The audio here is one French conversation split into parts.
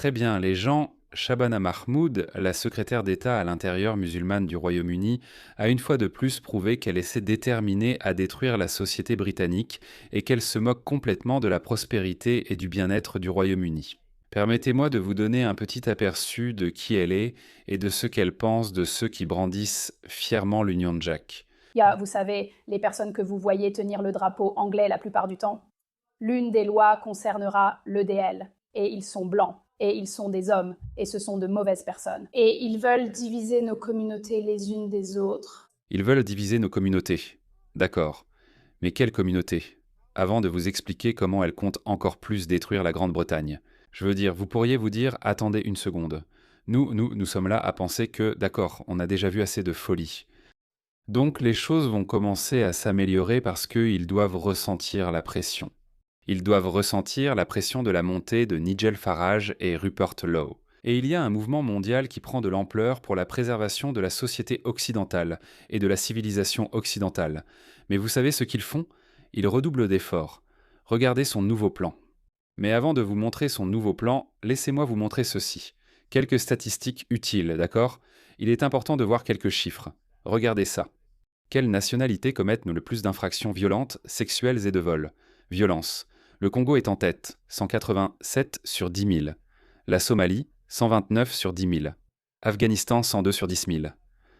Très bien, les gens. Shabana Mahmoud, la secrétaire d'État à l'intérieur musulmane du Royaume-Uni, a une fois de plus prouvé qu'elle essaie déterminée à détruire la société britannique et qu'elle se moque complètement de la prospérité et du bien-être du Royaume-Uni. Permettez-moi de vous donner un petit aperçu de qui elle est et de ce qu'elle pense de ceux qui brandissent fièrement l'Union Jack. Il y a, vous savez, les personnes que vous voyez tenir le drapeau anglais la plupart du temps. L'une des lois concernera l'EDL, et ils sont blancs, et ils sont des hommes, et ce sont de mauvaises personnes. Et ils veulent diviser nos communautés les unes des autres. Ils veulent diviser nos communautés. D'accord. Mais quelle communauté? Avant de vous expliquer comment elle compte encore plus détruire la Grande-Bretagne. Je veux dire, vous pourriez vous dire, attendez une seconde. Nous sommes là à penser que, d'accord, on a déjà vu assez de folie. Donc les choses vont commencer à s'améliorer parce qu'ils doivent ressentir la pression. Ils doivent ressentir la pression de la montée de Nigel Farage et Rupert Lowe. Et il y a un mouvement mondial qui prend de l'ampleur pour la préservation de la société occidentale et de la civilisation occidentale. Mais vous savez ce qu'ils font? Ils redoublent d'efforts. Regardez son nouveau plan. Mais avant de vous montrer son nouveau plan, laissez-moi vous montrer ceci. Quelques statistiques utiles, d'accord? Il est important de voir quelques chiffres. Regardez ça. Quelles nationalités commettent le plus d'infractions violentes, sexuelles et de vol? Violence. Le Congo est en tête, 187 sur 10 000. La Somalie, 129 sur 10 000. Afghanistan, 102 sur 10 000.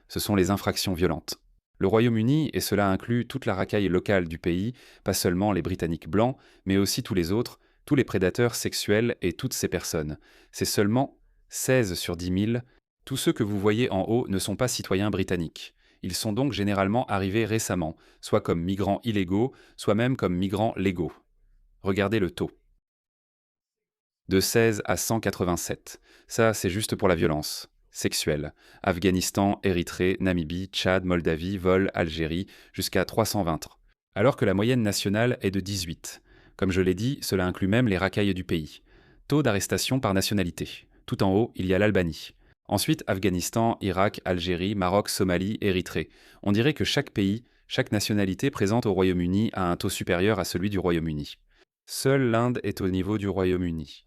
Ce sont les infractions violentes. Le Royaume-Uni, et cela inclut toute la racaille locale du pays, pas seulement les Britanniques blancs, mais aussi tous les autres, tous les prédateurs sexuels et toutes ces personnes. C'est seulement 16 sur 10 000. Tous ceux que vous voyez en haut ne sont pas citoyens britanniques. Ils sont donc généralement arrivés récemment, soit comme migrants illégaux, soit même comme migrants légaux. Regardez le taux. De 16 à 187. Ça, c'est juste pour la violence sexuelle. Afghanistan, Érythrée, Namibie, Tchad, Moldavie, Vol, Algérie, jusqu'à 320. Alors que la moyenne nationale est de 18. Comme je l'ai dit, cela inclut même les racailles du pays. Taux d'arrestation par nationalité. Tout en haut, il y a l'Albanie. Ensuite, Afghanistan, Irak, Algérie, Maroc, Somalie, Érythrée. On dirait que chaque pays, chaque nationalité présente au Royaume-Uni a un taux supérieur à celui du Royaume-Uni. Seule l'Inde est au niveau du Royaume-Uni.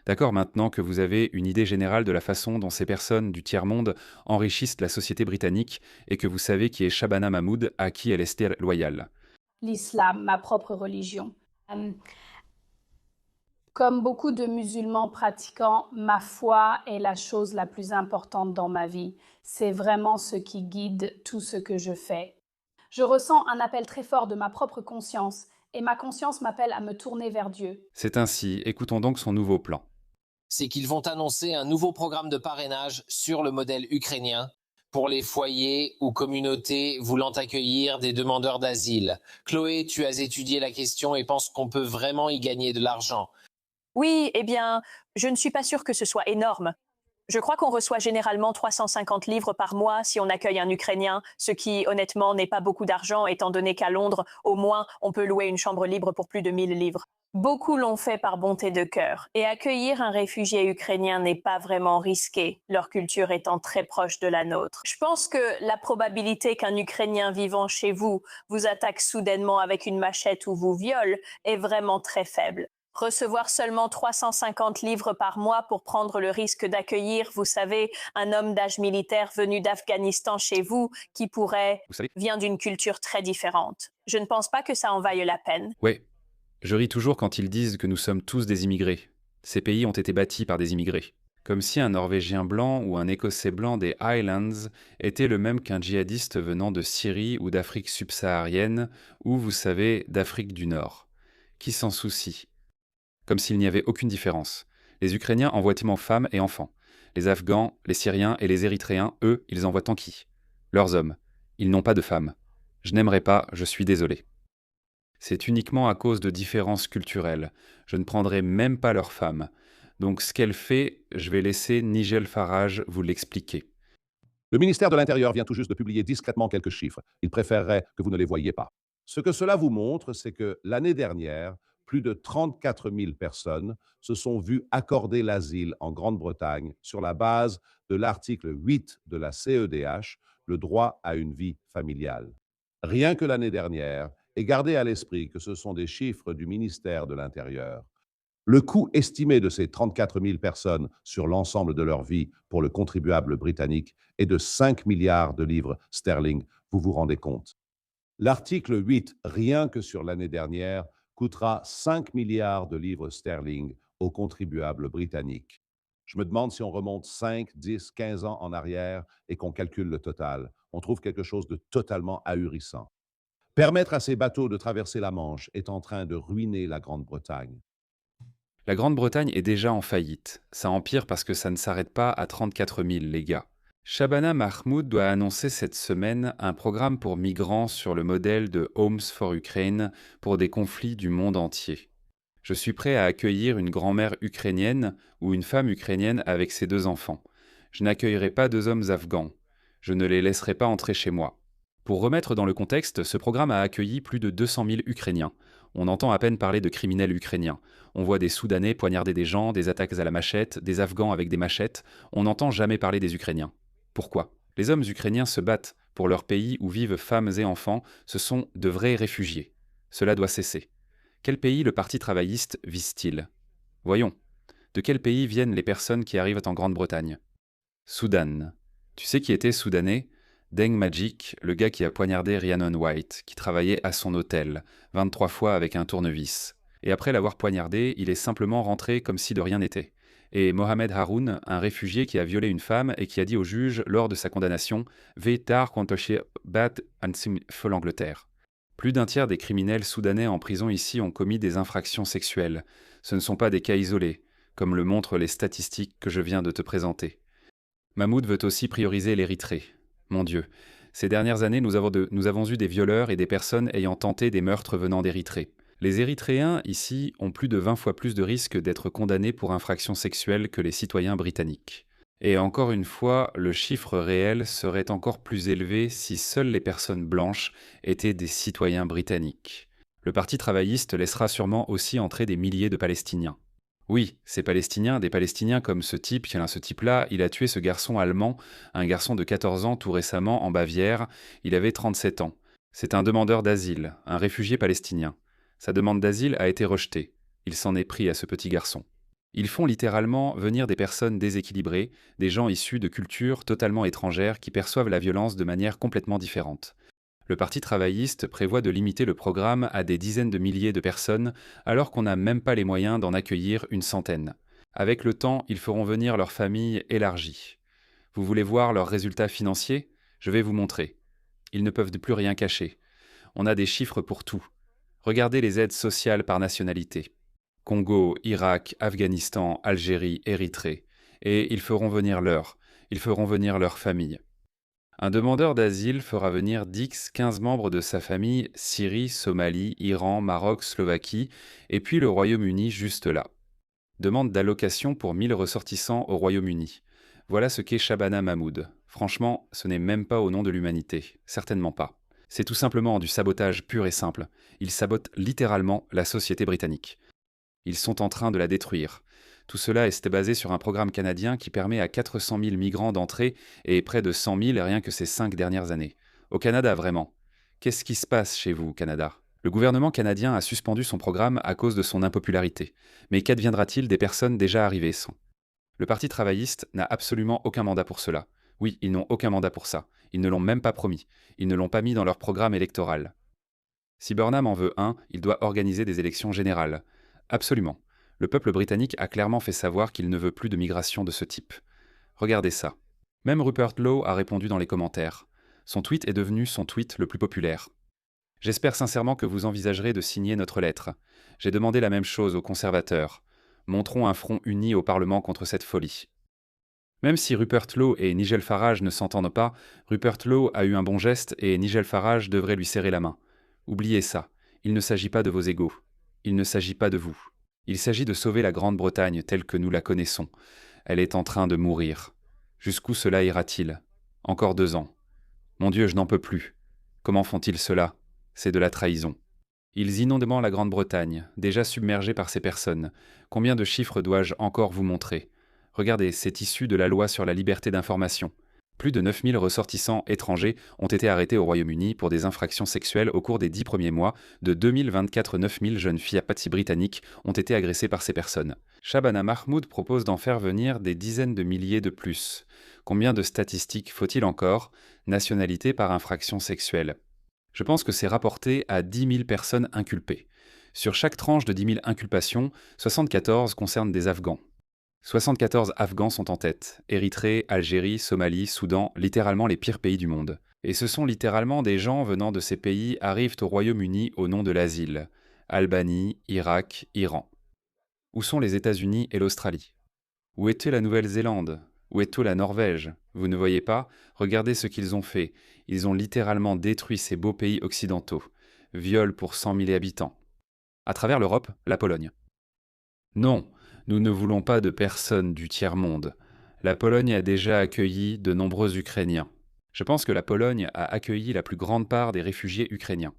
D'accord, maintenant que vous avez une idée générale de la façon dont ces personnes du tiers-monde enrichissent la société britannique et que vous savez qui est Shabana Mahmood, à qui elle est loyale. L'islam, ma propre religion. Euh, Comme beaucoup de musulmans pratiquants, ma foi est la chose la plus importante dans ma vie. C'est vraiment ce qui guide tout ce que je fais. Je ressens un appel très fort de ma propre conscience et ma conscience m'appelle à me tourner vers Dieu. C'est ainsi, écoutons donc son nouveau plan. C'est qu'ils vont annoncer un nouveau programme de parrainage sur le modèle ukrainien pour les foyers ou communautés voulant accueillir des demandeurs d'asile. Chloé, tu as étudié la question et penses qu'on peut vraiment y gagner de l'argent. Oui, eh bien, je ne suis pas sûre que ce soit énorme. Je crois qu'on reçoit généralement 350 livres par mois si on accueille un Ukrainien, ce qui, honnêtement, n'est pas beaucoup d'argent, étant donné qu'à Londres, au moins, on peut louer une chambre libre pour plus de 1000 livres. Beaucoup l'ont fait par bonté de cœur, et accueillir un réfugié ukrainien n'est pas vraiment risqué, leur culture étant très proche de la nôtre. Je pense que la probabilité qu'un Ukrainien vivant chez vous vous attaque soudainement avec une machette ou vous viole est vraiment très faible. Recevoir seulement 350 livres par mois pour prendre le risque d'accueillir, vous savez, un homme d'âge militaire venu d'Afghanistan chez vous qui pourrait Vous savez? vient d'une culture très différente. Je ne pense pas que ça en vaille la peine. Ouais, je ris toujours quand ils disent que nous sommes tous des immigrés. Ces pays ont été bâtis par des immigrés. Comme si un Norvégien blanc ou un Écossais blanc des Highlands était le même qu'un djihadiste venant de Syrie ou d'Afrique subsaharienne, ou, vous savez, d'Afrique du Nord. Qui s'en soucie? Comme s'il n'y avait aucune différence. Les Ukrainiens envoient femmes et enfants. Les Afghans, les Syriens et les Érythréens, eux, ils envoient tant qui? Leurs hommes. Ils n'ont pas de femmes. Je n'aimerais pas, je suis désolé. C'est uniquement à cause de différences culturelles. Je ne prendrai même pas leurs femmes. Donc ce qu'elle fait, je vais laisser Nigel Farage vous l'expliquer. Le ministère de l'Intérieur vient tout juste de publier discrètement quelques chiffres. Il préférerait que vous ne les voyiez pas. Ce que cela vous montre, c'est que l'année dernière, plus de 34 000 personnes se sont vues accorder l'asile en Grande-Bretagne sur la base de l'article 8 de la CEDH, le droit à une vie familiale. Rien que l'année dernière, et gardez à l'esprit que ce sont des chiffres du ministère de l'Intérieur, Le coût estimé de ces 34 000 personnes sur l'ensemble de leur vie pour le contribuable britannique est de 5 milliards de livres sterling, vous vous rendez compte? L'article 8, rien que sur l'année dernière, coûtera 5 milliards de livres sterling aux contribuables britanniques. Je me demande si on remonte 5, 10, 15 ans en arrière et qu'on calcule le total. On trouve quelque chose de totalement ahurissant. Permettre à ces bateaux de traverser la Manche est en train de ruiner la Grande-Bretagne. La Grande-Bretagne est déjà en faillite. Ça empire parce que ça ne s'arrête pas à 34 000, les gars. Shabana Mahmoud doit annoncer cette semaine un programme pour migrants sur le modèle de Homes for Ukraine pour des conflits du monde entier. Je suis prêt à accueillir une grand-mère ukrainienne ou une femme ukrainienne avec ses 2 enfants. Je n'accueillerai pas 2 hommes afghans. Je ne les laisserai pas entrer chez moi. Pour remettre dans le contexte, ce programme a accueilli plus de 200 000 Ukrainiens. On entend à peine parler de criminels ukrainiens. On voit des Soudanais poignarder des gens, des attaques à la machette, des Afghans avec des machettes. On n'entend jamais parler des Ukrainiens. Pourquoi ? Les hommes ukrainiens se battent pour leur pays où vivent femmes et enfants. Ce sont de vrais réfugiés. Cela doit cesser. Quel pays le Parti travailliste vise-t-il ? Voyons. De quel pays viennent les personnes qui arrivent en Grande-Bretagne ? Soudan. Tu sais qui était soudanais ? Deng Magic, le gars qui a poignardé Rhiannon White, qui travaillait à son hôtel, 23 fois avec un tournevis. Et après l'avoir poignardé, il est simplement rentré comme si de rien n'était. Et Mohamed Haroun, un réfugié qui a violé une femme et qui a dit au juge lors de sa condamnation « Vetar kontoche bat ansim fol Angleterre ». Plus d'un tiers des criminels soudanais en prison ici ont commis des infractions sexuelles. Ce ne sont pas des cas isolés, comme le montrent les statistiques que je viens de te présenter. Mahmoud veut aussi prioriser l'Érythrée. Mon Dieu, ces dernières années, nous avons eu des violeurs et des personnes ayant tenté des meurtres venant d'Érythrée. Les Érythréens, ici, ont plus de 20 fois plus de risques d'être condamnés pour infractions sexuelles que les citoyens britanniques. Et encore une fois, le chiffre réel serait encore plus élevé si seules les personnes blanches étaient des citoyens britanniques. Le Parti travailliste laissera sûrement aussi entrer des milliers de Palestiniens. Oui, ces Palestiniens, des Palestiniens comme ce type-là, il a tué ce garçon allemand, un garçon de 14 ans tout récemment en Bavière, il avait 37 ans. C'est un demandeur d'asile, un réfugié palestinien. Sa demande d'asile a été rejetée. Il s'en est pris à ce petit garçon. Ils font littéralement venir des personnes déséquilibrées, des gens issus de cultures totalement étrangères qui perçoivent la violence de manière complètement différente. Le Parti travailliste prévoit de limiter le programme à des dizaines de milliers de personnes alors qu'on n'a même pas les moyens d'en accueillir une centaine. Avec le temps, ils feront venir leurs familles élargies. Vous voulez voir leurs résultats financiers ? Je vais vous montrer. Ils ne peuvent plus rien cacher. On a des chiffres pour tout. Regardez les aides sociales par nationalité. Congo, Irak, Afghanistan, Algérie, Érythrée. Et ils feront venir leurs familles. Un demandeur d'asile fera venir 10-15 membres de sa famille, Syrie, Somalie, Iran, Maroc, Slovaquie, et puis le Royaume-Uni juste là. Demande d'allocation pour 1000 ressortissants au Royaume-Uni. Voilà ce qu'est Shabana Mahmoud. Franchement, ce n'est même pas au nom de l'humanité. Certainement pas. C'est tout simplement du sabotage pur et simple. Ils sabotent littéralement la société britannique. Ils sont en train de la détruire. Tout cela est basé sur un programme canadien qui permet à 400 000 migrants d'entrer et près de 100 000 rien que ces 5 dernières années. Au Canada, vraiment. Qu'est-ce qui se passe chez vous, Canada ? Le gouvernement canadien a suspendu son programme à cause de son impopularité. Mais qu'adviendra-t-il des personnes déjà arrivées sans ? Le Parti travailliste n'a absolument aucun mandat pour cela. Oui, ils n'ont aucun mandat pour ça. Ils ne l'ont même pas promis. Ils ne l'ont pas mis dans leur programme électoral. Si Burnham en veut un, il doit organiser des élections générales. Absolument. Le peuple britannique a clairement fait savoir qu'il ne veut plus de migration de ce type. Regardez ça. Même Rupert Lowe a répondu dans les commentaires. Son tweet est devenu son tweet le plus populaire. J'espère sincèrement que vous envisagerez de signer notre lettre. J'ai demandé la même chose aux conservateurs. Montrons un front uni au Parlement contre cette folie. Même si Rupert Lowe et Nigel Farage ne s'entendent pas, Rupert Lowe a eu un bon geste et Nigel Farage devrait lui serrer la main. Oubliez ça. Il ne s'agit pas de vos égos. Il ne s'agit pas de vous. Il s'agit de sauver la Grande-Bretagne telle que nous la connaissons. Elle est en train de mourir. Jusqu'où cela ira-t-il ? Encore 2 ans. Mon Dieu, je n'en peux plus. Comment font-ils cela ? C'est de la trahison. Ils inondent la Grande-Bretagne, déjà submergée par ces personnes. Combien de chiffres dois-je encore vous montrer ? Regardez, c'est issu de la loi sur la liberté d'information. Plus de 9000 ressortissants étrangers ont été arrêtés au Royaume-Uni pour des infractions sexuelles au cours des 10 premiers mois. De 2024, 9000 jeunes filles apaches britanniques ont été agressées par ces personnes. Shabana Mahmood propose d'en faire venir des dizaines de milliers de plus. Combien de statistiques faut-il encore? Nationalité par infraction sexuelle. Je pense que c'est rapporté à 10 000 personnes inculpées. Sur chaque tranche de 10 000 inculpations, 74 concernent des Afghans. 74 Afghans sont en tête. Érythrée, Algérie, Somalie, Soudan, littéralement les pires pays du monde. Et ce sont littéralement des gens venant de ces pays arrivent au Royaume-Uni au nom de l'asile. Albanie, Irak, Iran. Où sont les États-Unis et l'Australie? Où était la Nouvelle-Zélande? Où est la Norvège? Vous ne voyez pas? Regardez ce qu'ils ont fait. Ils ont littéralement détruit ces beaux pays occidentaux. Viol pour 100 000 habitants. À travers l'Europe, la Pologne. Non, nous ne voulons pas de personnes du tiers-monde. La Pologne a déjà accueilli de nombreux Ukrainiens. Je pense que la Pologne a accueilli la plus grande part des réfugiés ukrainiens.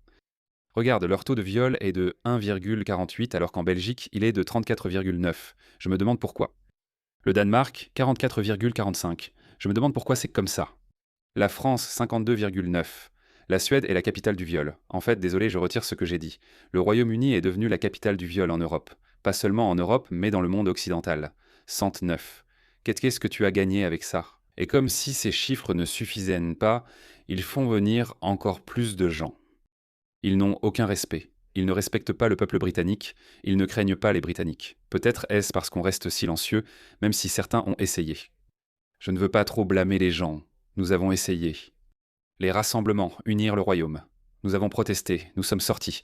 Regarde, leur taux de viol est de 1,48 alors qu'en Belgique, il est de 34,9. Je me demande pourquoi. Le Danemark, 44,45. Je me demande pourquoi c'est comme ça. La France, 52,9. La Suède est la capitale du viol. En fait, désolé, je retire ce que j'ai dit. Le Royaume-Uni est devenu la capitale du viol en Europe. Pas seulement en Europe, mais dans le monde occidental. 109. Qu'est-ce que tu as gagné avec ça? Et comme si ces chiffres ne suffisaient pas, ils font venir encore plus de gens. Ils n'ont aucun respect. Ils ne respectent pas le peuple britannique. Ils ne craignent pas les Britanniques. Peut-être est-ce parce qu'on reste silencieux, même si certains ont essayé. Je ne veux pas trop blâmer les gens. Nous avons essayé. Les rassemblements, unir le royaume. Nous avons protesté, nous sommes sortis.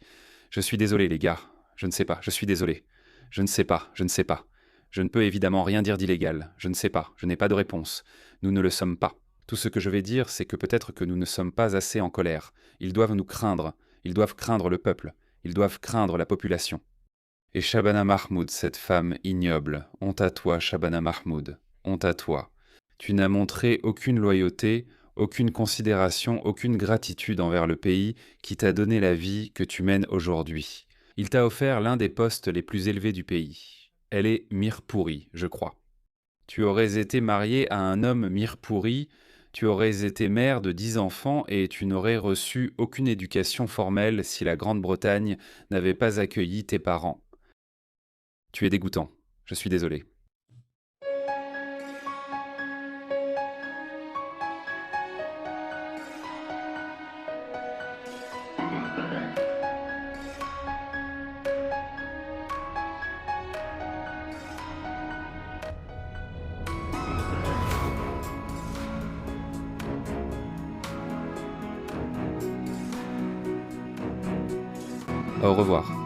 Je suis désolé, les gars. Je ne sais pas, je suis désolé. Je ne sais pas, je ne sais pas. Je ne peux évidemment rien dire d'illégal. Je ne sais pas, je n'ai pas de réponse. Nous ne le sommes pas. Tout ce que je vais dire, c'est que peut-être que nous ne sommes pas assez en colère. Ils doivent nous craindre. Ils doivent craindre le peuple. Ils doivent craindre la population. Et Shabana Mahmood, cette femme ignoble. Honte à toi, Shabana Mahmood. Honte à toi. Tu n'as montré aucune loyauté, aucune considération, aucune gratitude envers le pays qui t'a donné la vie que tu mènes aujourd'hui. Il t'a offert l'un des postes les plus élevés du pays. Elle est Mirpouri, je crois. Tu aurais été marié à un homme Mirpouri, tu aurais été mère de 10 enfants et tu n'aurais reçu aucune éducation formelle si la Grande-Bretagne n'avait pas accueilli tes parents. Tu es dégoûtant, je suis désolé. Au revoir.